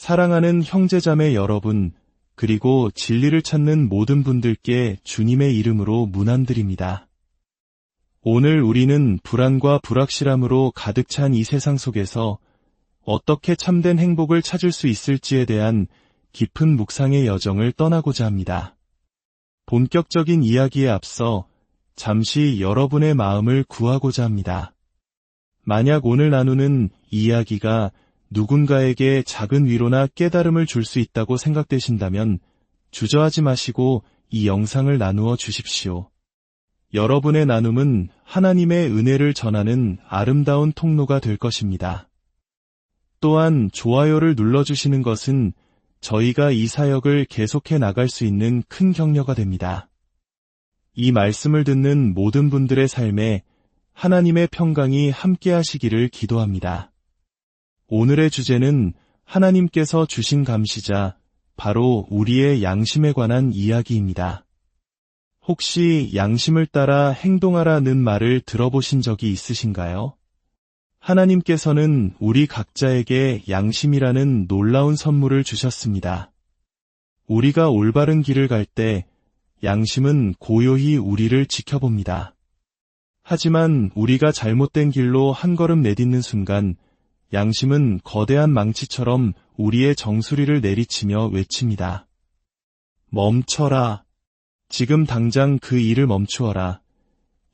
사랑하는 형제자매 여러분, 그리고 진리를 찾는 모든 분들께 주님의 이름으로 문안드립니다. 오늘 우리는 불안과 불확실함으로 가득 찬 이 세상 속에서 어떻게 참된 행복을 찾을 수 있을지에 대한 깊은 묵상의 여정을 떠나고자 합니다. 본격적인 이야기에 앞서 잠시 여러분의 마음을 구하고자 합니다. 만약 오늘 나누는 이야기가 누군가에게 작은 위로나 깨달음을 줄 수 있다고 생각되신다면 주저하지 마시고 이 영상을 나누어 주십시오. 여러분의 나눔은 하나님의 은혜를 전하는 아름다운 통로가 될 것입니다. 또한 좋아요를 눌러주시는 것은 저희가 이 사역을 계속해 나갈 수 있는 큰 격려가 됩니다. 이 말씀을 듣는 모든 분들의 삶에 하나님의 평강이 함께 하시기를 기도합니다. 오늘의 주제는 하나님께서 주신 감시자, 바로 우리의 양심에 관한 이야기입니다. 혹시 양심을 따라 행동하라는 말을 들어보신 적이 있으신가요? 하나님께서는 우리 각자에게 양심이라는 놀라운 선물을 주셨습니다. 우리가 올바른 길을 갈 때 양심은 고요히 우리를 지켜봅니다. 하지만 우리가 잘못된 길로 한 걸음 내딛는 순간 양심은 거대한 망치처럼 우리의 정수리를 내리치며 외칩니다. 멈춰라. 지금 당장 그 일을 멈추어라.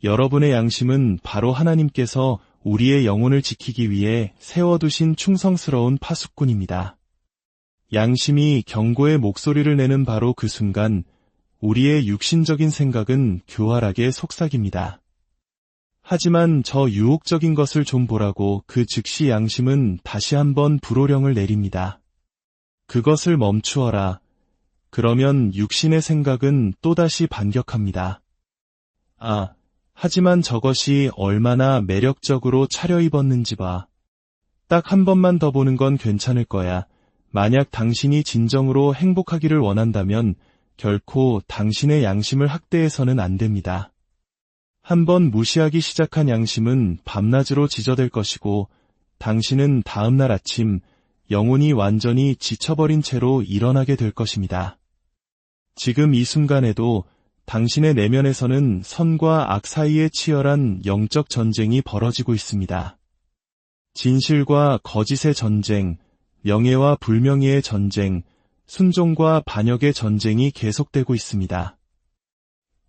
여러분의 양심은 바로 하나님께서 우리의 영혼을 지키기 위해 세워두신 충성스러운 파수꾼입니다. 양심이 경고의 목소리를 내는 바로 그 순간 우리의 육신적인 생각은 교활하게 속삭입니다. 하지만 저 유혹적인 것을 좀 보라고 그 즉시 양심은 다시 한번 불호령을 내립니다. 그것을 멈추어라. 그러면 육신의 생각은 또다시 반격합니다. 하지만 저것이 얼마나 매력적으로 차려입었는지 봐. 딱 한 번만 더 보는 건 괜찮을 거야. 만약 당신이 진정으로 행복하기를 원한다면 결코 당신의 양심을 학대해서는 안 됩니다. 한번 무시하기 시작한 양심은 밤낮으로 지저댈 것이고 당신은 다음날 아침 영혼이 완전히 지쳐버린 채로 일어나게 될 것입니다. 지금 이 순간에도 당신의 내면에서는 선과 악 사이에 치열한 영적 전쟁이 벌어지고 있습니다. 진실과 거짓의 전쟁, 명예와 불명예의 전쟁, 순종과 반역의 전쟁이 계속되고 있습니다.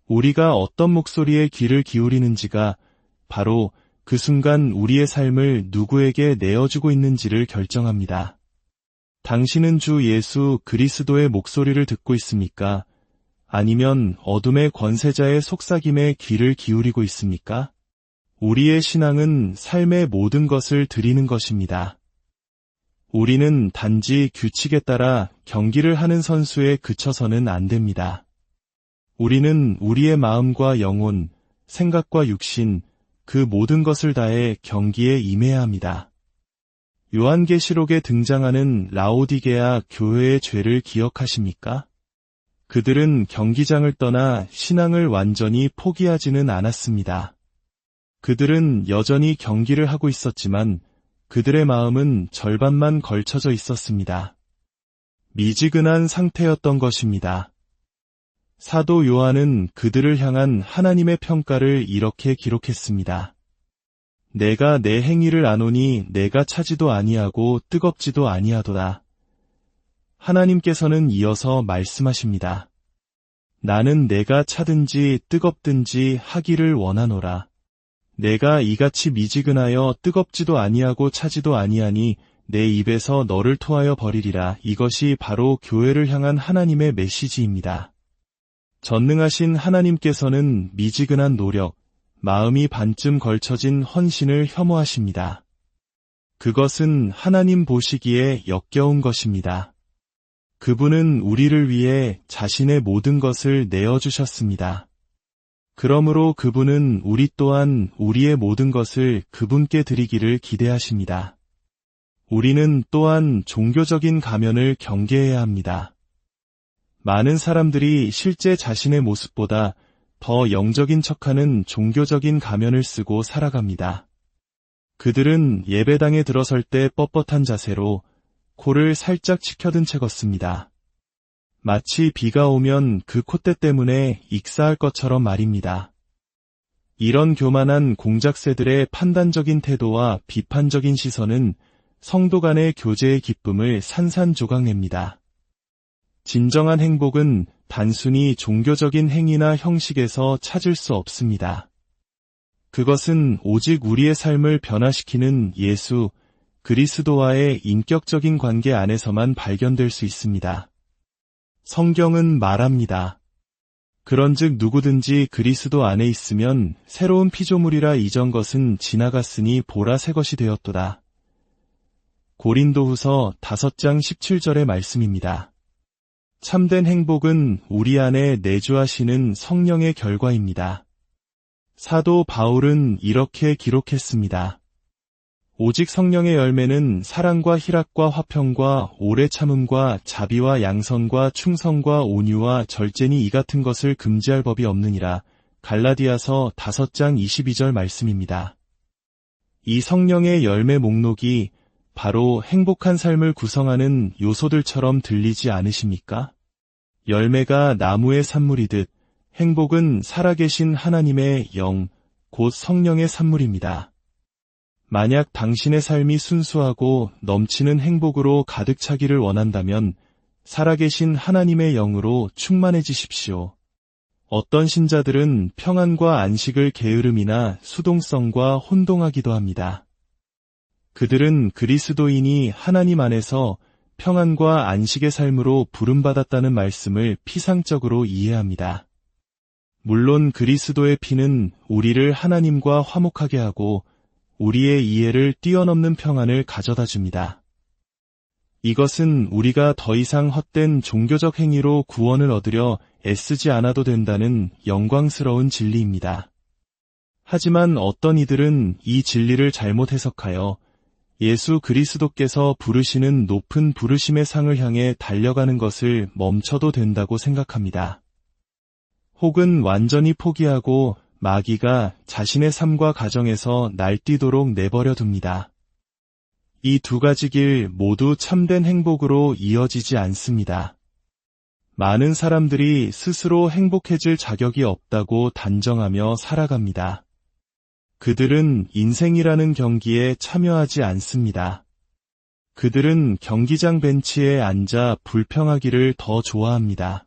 우리가 어떤 목소리에 귀를 기울이는지가 바로 그 순간 우리의 삶을 누구에게 내어주고 있는지를 결정합니다. 당신은 주 예수 그리스도의 목소리를 듣고 있습니까? 아니면 어둠의 권세자의 속삭임에 귀를 기울이고 있습니까? 우리의 신앙은 삶의 모든 것을 드리는 것입니다. 우리는 단지 규칙에 따라 경기를 하는 선수에 그쳐서는 안 됩니다. 우리는 우리의 마음과 영혼, 생각과 육신, 그 모든 것을 다해 경기에 임해야 합니다. 요한계시록에 등장하는 라오디게아 교회의 죄를 기억하십니까? 그들은 경기장을 떠나 신앙을 완전히 포기하지는 않았습니다. 그들은 여전히 경기를 하고 있었지만 그들의 마음은 절반만 걸쳐져 있었습니다. 미지근한 상태였던 것입니다. 사도 요한은 그들을 향한 하나님의 평가를 이렇게 기록했습니다. 내가 내 행위를 아노니 내가 차지도 아니하고 뜨겁지도 아니하도다. 하나님께서는 이어서 말씀하십니다. 나는 내가 차든지 뜨겁든지 하기를 원하노라. 내가 이같이 미지근하여 뜨겁지도 아니하고 차지도 아니하니 내 입에서 너를 토하여 버리리라. 이것이 바로 교회를 향한 하나님의 메시지입니다. 전능하신 하나님께서는 미지근한 노력, 마음이 반쯤 걸쳐진 헌신을 혐오하십니다. 그것은 하나님 보시기에 역겨운 것입니다. 그분은 우리를 위해 자신의 모든 것을 내어주셨습니다. 그러므로 그분은 우리 또한 우리의 모든 것을 그분께 드리기를 기대하십니다. 우리는 또한 종교적인 가면을 경계해야 합니다. 많은 사람들이 실제 자신의 모습보다 더 영적인 척하는 종교적인 가면을 쓰고 살아갑니다. 그들은 예배당에 들어설 때 뻣뻣한 자세로, 코를 살짝 치켜든 채 걷습니다. 마치 비가 오면 그 콧대 때문에 익사할 것처럼 말입니다. 이런 교만한 공작새들의 판단적인 태도와 비판적인 시선은 성도 간의 교제의 기쁨을 산산조각냅니다. 진정한 행복은 단순히 종교적인 행위나 형식에서 찾을 수 없습니다. 그것은 오직 우리의 삶을 변화시키는 예수, 그리스도와의 인격적인 관계 안에서만 발견될 수 있습니다. 성경은 말합니다. 그런즉 누구든지 그리스도 안에 있으면 새로운 피조물이라 이전 것은 지나갔으니 보라 새 것이 되었도다. 고린도후서 5장 17절의 말씀입니다. 참된 행복은 우리 안에 내주하시는 성령의 결과입니다. 사도 바울은 이렇게 기록했습니다. 오직 성령의 열매는 사랑과 희락과 화평과 오래 참음과 자비와 양선과 충성과 온유와 절제니 이 같은 것을 금지할 법이 없느니라. 갈라디아서 5장 22절 말씀입니다. 이 성령의 열매 목록이 바로 행복한 삶을 구성하는 요소들처럼 들리지 않으십니까? 열매가 나무의 산물이듯 행복은 살아계신 하나님의 영, 곧 성령의 산물입니다. 만약 당신의 삶이 순수하고 넘치는 행복으로 가득 차기를 원한다면 살아계신 하나님의 영으로 충만해지십시오. 어떤 신자들은 평안과 안식을 게으름이나 수동성과 혼동하기도 합니다. 그들은 그리스도인이 하나님 안에서 평안과 안식의 삶으로 부름받았다는 말씀을 피상적으로 이해합니다. 물론 그리스도의 피는 우리를 하나님과 화목하게 하고 우리의 이해를 뛰어넘는 평안을 가져다 줍니다. 이것은 우리가 더 이상 헛된 종교적 행위로 구원을 얻으려 애쓰지 않아도 된다는 영광스러운 진리입니다. 하지만 어떤 이들은 이 진리를 잘못 해석하여 예수 그리스도께서 부르시는 높은 부르심의 상을 향해 달려가는 것을 멈춰도 된다고 생각합니다. 혹은 완전히 포기하고 마귀가 자신의 삶과 가정에서 날뛰도록 내버려 둡니다. 이 두 가지 길 모두 참된 행복으로 이어지지 않습니다. 많은 사람들이 스스로 행복해질 자격이 없다고 단정하며 살아갑니다. 그들은 인생이라는 경기에 참여하지 않습니다. 그들은 경기장 벤치에 앉아 불평하기를 더 좋아합니다.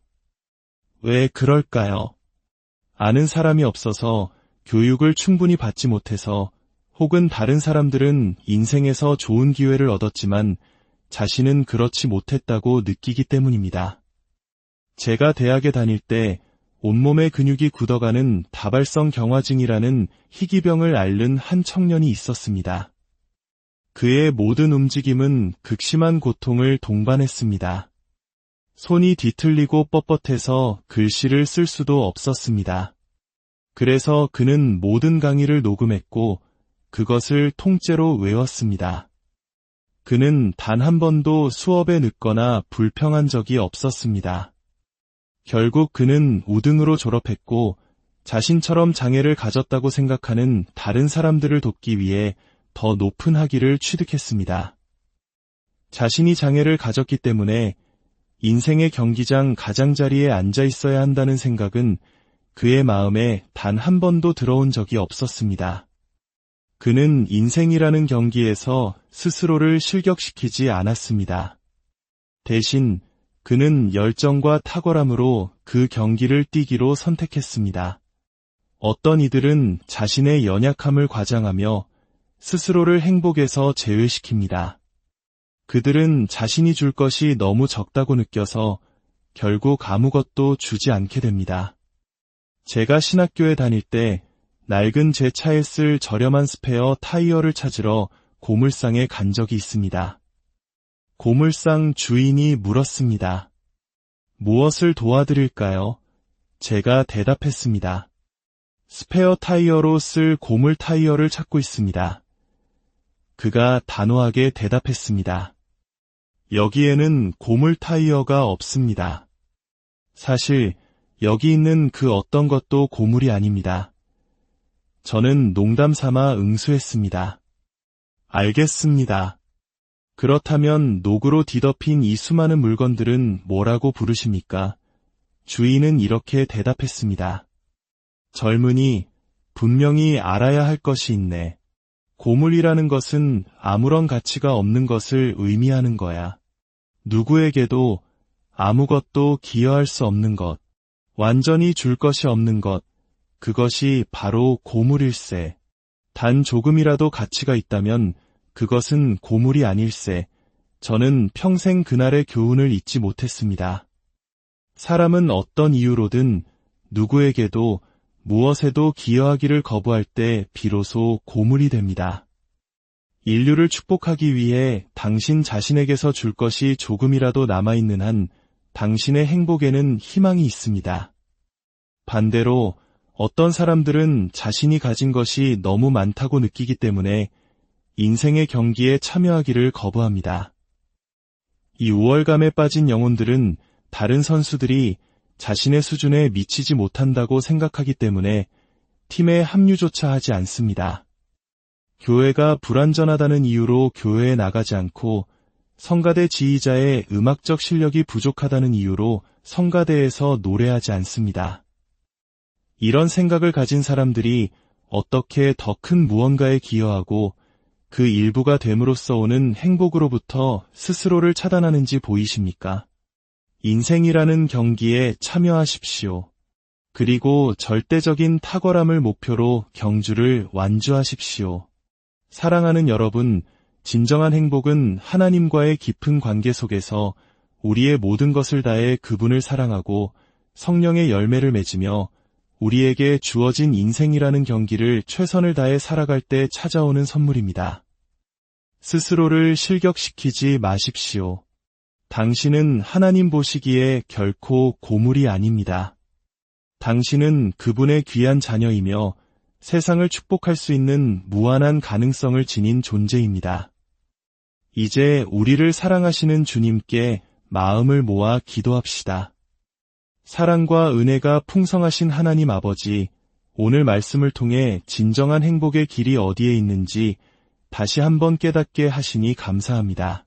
왜 그럴까요? 아는 사람이 없어서, 교육을 충분히 받지 못해서, 혹은 다른 사람들은 인생에서 좋은 기회를 얻었지만 자신은 그렇지 못했다고 느끼기 때문입니다. 제가 대학에 다닐 때 온몸의 근육이 굳어가는 다발성 경화증이라는 희귀병을 앓는 한 청년이 있었습니다. 그의 모든 움직임은 극심한 고통을 동반했습니다. 손이 뒤틀리고 뻣뻣해서 글씨를 쓸 수도 없었습니다. 그래서 그는 모든 강의를 녹음했고 그것을 통째로 외웠습니다. 그는 단 한 번도 수업에 늦거나 불평한 적이 없었습니다. 결국 그는 우등으로 졸업했고 자신처럼 장애를 가졌다고 생각하는 다른 사람들을 돕기 위해 더 높은 학위를 취득했습니다. 자신이 장애를 가졌기 때문에 인생의 경기장 가장자리에 앉아 있어야 한다는 생각은 그의 마음에 단 한 번도 들어온 적이 없었습니다. 그는 인생이라는 경기에서 스스로를 실격시키지 않았습니다. 대신 그는 열정과 탁월함으로 그 경기를 뛰기로 선택했습니다. 어떤 이들은 자신의 연약함을 과장하며 스스로를 행복에서 제외시킵니다. 그들은 자신이 줄 것이 너무 적다고 느껴서 결국 아무것도 주지 않게 됩니다. 제가 신학교에 다닐 때 낡은 제 차에 쓸 저렴한 스페어 타이어를 찾으러 고물상에 간 적이 있습니다. 고물상 주인이 물었습니다. 무엇을 도와드릴까요? 제가 대답했습니다. 스페어 타이어로 쓸 고물 타이어를 찾고 있습니다. 그가 단호하게 대답했습니다. 여기에는 고물 타이어가 없습니다. 사실 여기 있는 그 어떤 것도 고물이 아닙니다. 저는 농담 삼아 응수했습니다. 알겠습니다. 그렇다면 녹으로 뒤덮인 이 수많은 물건들은 뭐라고 부르십니까? 주인은 이렇게 대답했습니다. 젊은이, 분명히 알아야 할 것이 있네. 고물이라는 것은 아무런 가치가 없는 것을 의미하는 거야. 누구에게도 아무것도 기여할 수 없는 것, 완전히 줄 것이 없는 것, 그것이 바로 고물일세. 단 조금이라도 가치가 있다면 그것은 고물이 아닐세. 저는 평생 그날의 교훈을 잊지 못했습니다. 사람은 어떤 이유로든 누구에게도 무엇에도 기여하기를 거부할 때 비로소 고물이 됩니다. 인류를 축복하기 위해 당신 자신에게서 줄 것이 조금이라도 남아있는 한 당신의 행복에는 희망이 있습니다. 반대로 어떤 사람들은 자신이 가진 것이 너무 많다고 느끼기 때문에 인생의 경기에 참여하기를 거부합니다. 이 우월감에 빠진 영혼들은 다른 선수들이 자신의 수준에 미치지 못한다고 생각하기 때문에 팀에 합류조차 하지 않습니다. 교회가 불완전하다는 이유로 교회에 나가지 않고 성가대 지휘자의 음악적 실력이 부족하다는 이유로 성가대에서 노래하지 않습니다. 이런 생각을 가진 사람들이 어떻게 더 큰 무언가에 기여하고 그 일부가 됨으로써 오는 행복으로부터 스스로를 차단하는지 보이십니까? 인생이라는 경기에 참여하십시오. 그리고 절대적인 탁월함을 목표로 경주를 완주하십시오. 사랑하는 여러분, 진정한 행복은 하나님과의 깊은 관계 속에서 우리의 모든 것을 다해 그분을 사랑하고 성령의 열매를 맺으며 우리에게 주어진 인생이라는 경기를 최선을 다해 살아갈 때 찾아오는 선물입니다. 스스로를 실격시키지 마십시오. 당신은 하나님 보시기에 결코 고물이 아닙니다. 당신은 그분의 귀한 자녀이며 세상을 축복할 수 있는 무한한 가능성을 지닌 존재입니다. 이제 우리를 사랑하시는 주님께 마음을 모아 기도합시다. 사랑과 은혜가 풍성하신 하나님 아버지, 오늘 말씀을 통해 진정한 행복의 길이 어디에 있는지 다시 한번 깨닫게 하시니 감사합니다.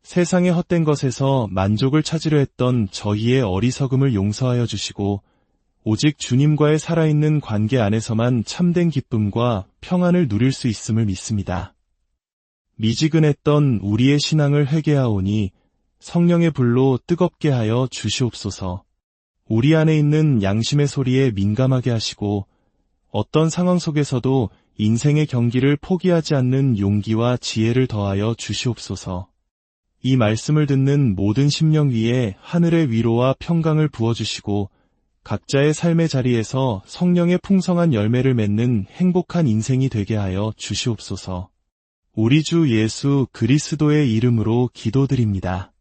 세상의 헛된 것에서 만족을 찾으려 했던 저희의 어리석음을 용서하여 주시고 오직 주님과의 살아있는 관계 안에서만 참된 기쁨과 평안을 누릴 수 있음을 믿습니다. 미지근했던 우리의 신앙을 회개하오니 성령의 불로 뜨겁게 하여 주시옵소서. 우리 안에 있는 양심의 소리에 민감하게 하시고 어떤 상황 속에서도 인생의 경기를 포기하지 않는 용기와 지혜를 더하여 주시옵소서. 이 말씀을 듣는 모든 심령 위에 하늘의 위로와 평강을 부어주시고 각자의 삶의 자리에서 성령의 풍성한 열매를 맺는 행복한 인생이 되게 하여 주시옵소서. 우리 주 예수 그리스도의 이름으로 기도드립니다.